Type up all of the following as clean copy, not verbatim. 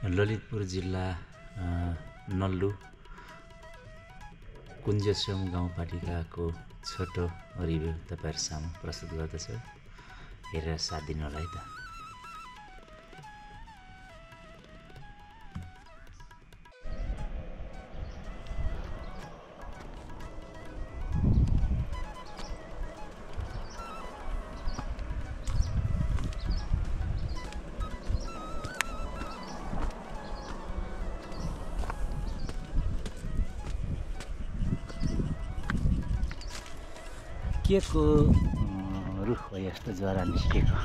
ललितपुर जिल्ला नल्लु कुञ्जसोम गाउँपालिकाको छोटो रिभ्यू तपाईहरु सामु प्रस्तुत गर्दछु। हेरेर साथ दिनु होला है त। के को रुख हो यस्तो जरा निस्केको?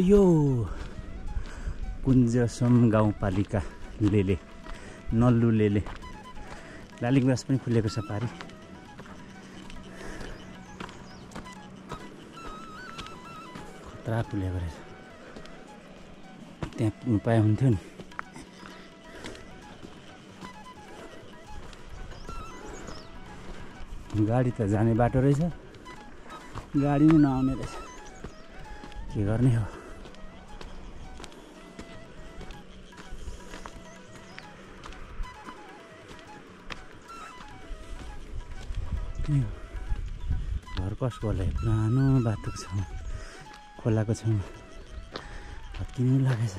यो कुञ्जसोम गाउँपालिका लेले नल्लु लेले लालिगुराँस पनि खुलेको छ पारी। खतरा खुलेको रहेछ। त्यहाँ उपाय हुन्थ्यो नि। गाडी त जाने बाटो रहेछ, गाडी नै नआउने रहेछ। के गर्ने हो? घर कसको होला? पुरानो बाटोको छेउमा, खोलाको छेउमा भत्किनु लागेछ।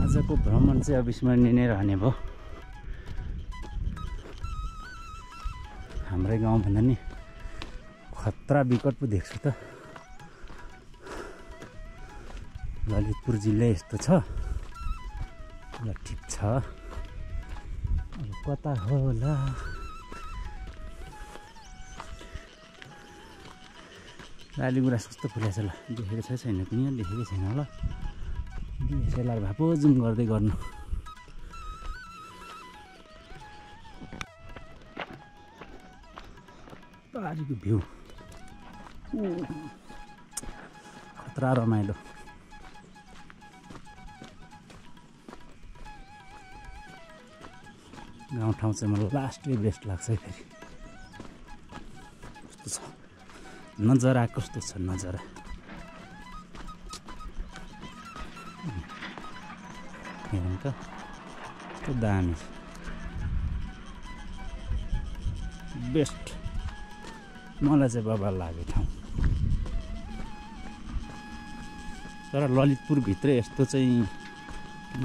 आजको भ्रमण चाहिँ अविस्मरणीय नै रहने भयो। हाम्रै गाउँभन्दा नि खतरा विकट पो देख्छु त। ललितपुर जिल्ला यस्तो छ। ल ठिक छ, अब कता होला? लालिगुराँस कस्तो फुलेछ? ल देखेको छ छैन पनि? देखेकै छैन होला। डिएसएलआर भापो जुम गर्दै गर्नु। पारीको भ्यू खतरा रमाइलो। गाउँठाउँ चाहिँ मलाई लास्टै बेस्ट लाग्छ है। फेरि कस्तो छ नजरा, कस्तो छ नजरा। हेर्नु त कस्तो दामी बेस्ट। मलाई चाहिँ बाबा लाग्यो ठाउँ। तर ललितपुरभित्र यस्तो चाहिँ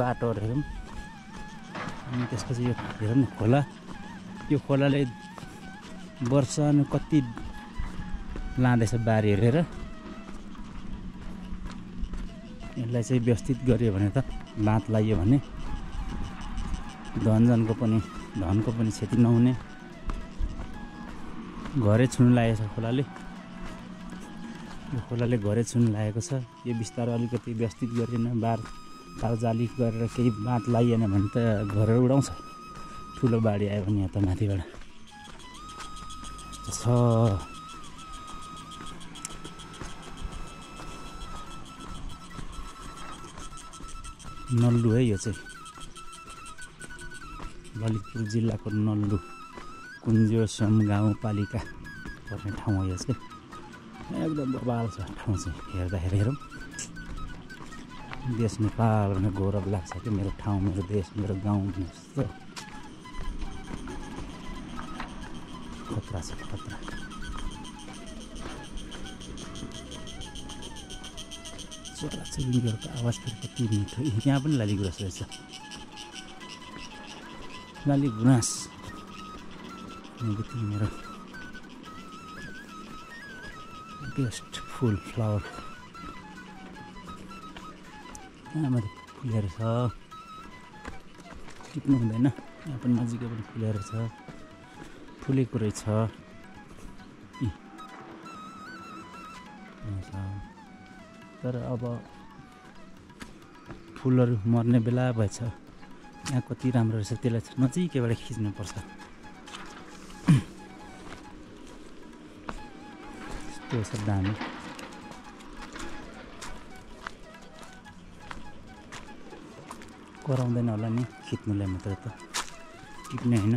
बाटोहरू हेरौँ। अनि त्यसपछि यो हेरौँ न खोला। यो खोलाले वर्षमा कति लाँदैछ बारी हेरेर। यसलाई चाहिँ व्यवस्थित गर्यो भने त, लात लाग्यो भने धनको पनि क्षति नहुने। घरै छुनु लागेको छ खोलाले। यो खोलाले घरै छुनु लागेको छ। यो बिस्तारै अलिकति व्यवस्थित गरेन, बारजाली गरेर केही बाँध लागिएन भने त घरहरू उडाउँछ। ठुलो बाढी आयो भने यहाँ त माथिबाट छ। नल्लु है यो चाहिँ, ललितपुर जिल्लाको नल्लु कुञ्जसोम गाउँपालिका पर्ने ठाउँ हो यो चाहिँ। एकदम बबाल छ ठाउँ चाहिँ। हेर्दाखेरि हेरौँ देश नेपाल भनेर गौरव लाग्छ कि मेरो ठाउँ, मेरो देश, मेरो गाउँ भने जस्तो। खतरा छ, खतरा। चराचुरुङ्गीहरूको आवाज फेरि कति मिठो। यहाँ पनि लाली गुराँस रहेछ। लाली गुराँस मेरो बेस्ट फुल फ्लावर। यहाँ माथि फुलेर छ, टिप्नु हुँदैन। यहाँ पनि नजिकै पनि फुलेर छ, फुलेको रहेछ। तर अब फुलहरू मर्ने बेला भएछ। यहाँ कति राम्रो रहेछ, त्यसलाई नजिकैबाट खिच्नुपर्छ। यस्तो छ दामी। कराउँदैन होला नि खिच्नुलाई मात्र त, टिप्ने होइन।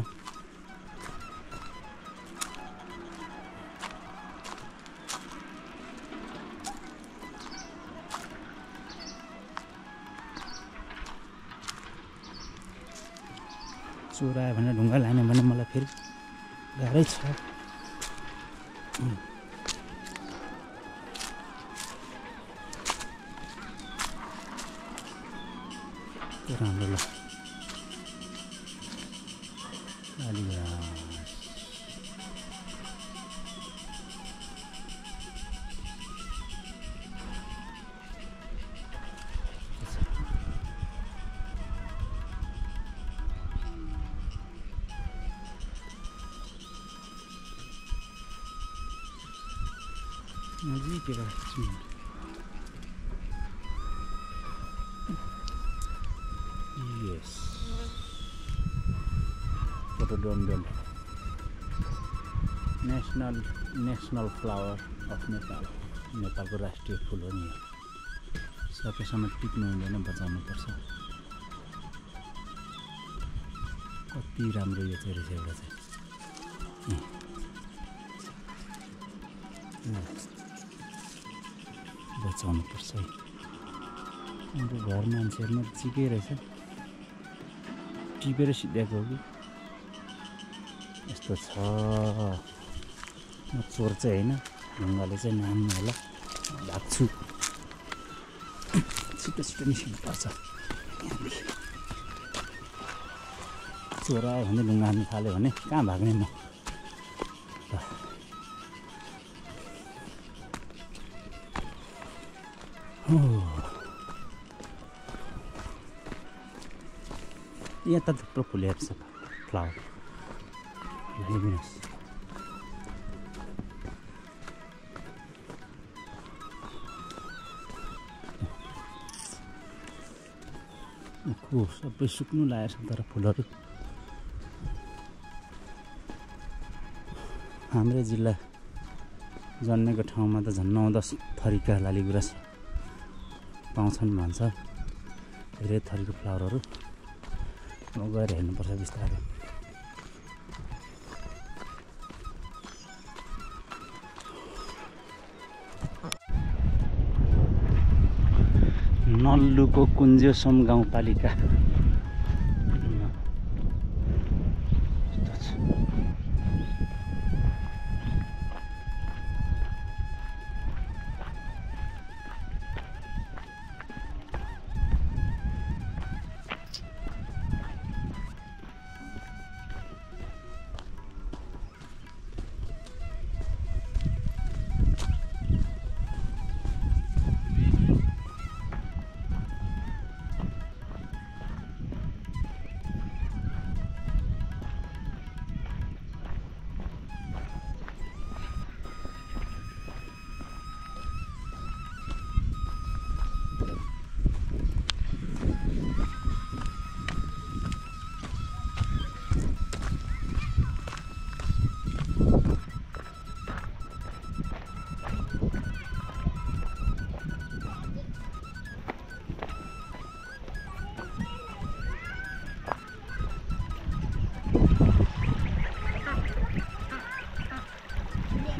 चोर आयो भने ढुङ्गा लाने भने मलाई फेरि गाह्रै छ। राम्रो ल लाली गुराँस। नजिकैबाट खिच्नु। Yes. Rhododendron, national flower of Nepal. नेपालको राष्ट्रिय फुल हो नि। सकेसम्म टिप्नु हुँदैन, बचाउनुपर्छ। कति राम्रो यो चाहिँ रहेछ एउटा चाहिँ। बचाउनुपर्छ है। हाम्रो घर मान्छेहरू नजिकै रहेछ, टिपेर सिध्याएको हो कि यस्तो छ। म चोर चाहिँ होइन, ढुङ्गाले चाहिँ नाम्नु होला। भाग्छु, छिटो छिटो निस्किनुपर्छ यहाँदेखि। चोर आयो भने ढुङ्गा हान्नु थाल्यो भने कहाँ भाग्ने म। यहाँ त थुप्रो फुलेको छ फ्लावर। हेर्नुहोस्, सबै सुक्नु लागेको छ तर फुलहरू। हाम्रै जिल्ला जन्मेको ठाउँमा त झन् 9-10 थरीका लाली गुराँस पाउँछन् भन्छ। धेरै थरीको फ्लावरहरू। अब गएर हेर्नुपर्छ बिस्तारै। नल्लुको कुञ्जेसम गाउँपालिका।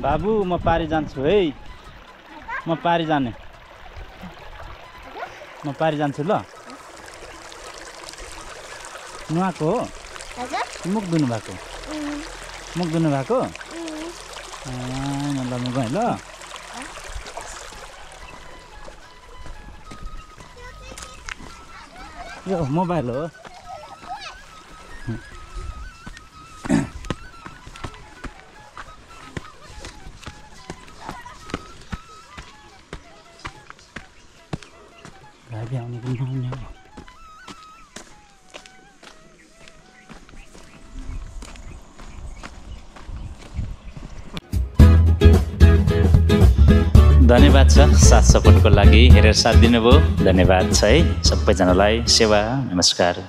बाबु म पारी जान्छु है, म पारी जाने। म पारि जान्छु ल नुहाएको हो मुख धुनु भएको मुख धुनु भएको ल म गएँ ल यो मोबाइल हो गाडी आउने पनि नआउने हो धन्यवाद छ साथ सपोर्टको लागि हेरेर साथ दिनुभयो धन्यवाद छ है सबैजनालाई सेवा नमस्कार